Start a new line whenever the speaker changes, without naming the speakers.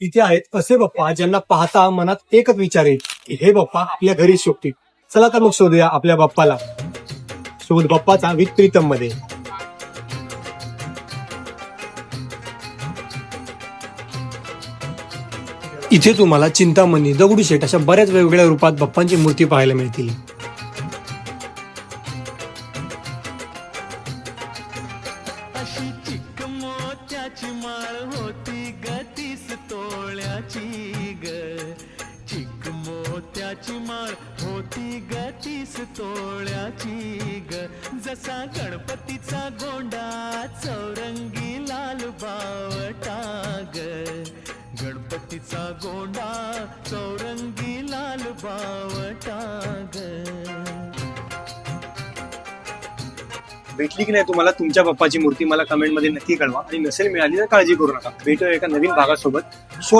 इथे आहेत असे बाप्पा ज्यांना पाहता मनात एकच विचार येईल की हे बाप्पा आपल्या घरी शोभतील. चला तर मग शोधूया आपल्या बाप्पाला. शोध बाप्पाचा विथ प्रीतम मध्ये. इथे तुम्हाला चिंतामणी, दगडूशेठ अशा बऱ्याच वेगवेगळ्या रूपात बाप्पांची मूर्ती पाहायला मिळतील.
अशी चिक मोत्याची माळ होती ग 30 तोळ्याची ग. चिक मोत्याची माळ होती ग 30 तोळ्याची ग. जसा गणपतीचा गोंडा चौरंगी लाल बावटा ग. गणपतीचा गोंडा चौरंगी लाल बावटा ग.
भेटली की नाही तुम्हाला तुमच्या बाप्पाची मूर्ती मला कमेंट मध्ये नक्की कळवा. आणि नसेल मिळाली तर काळजी करू नका. भेटूया एका नवीन भागासोबत.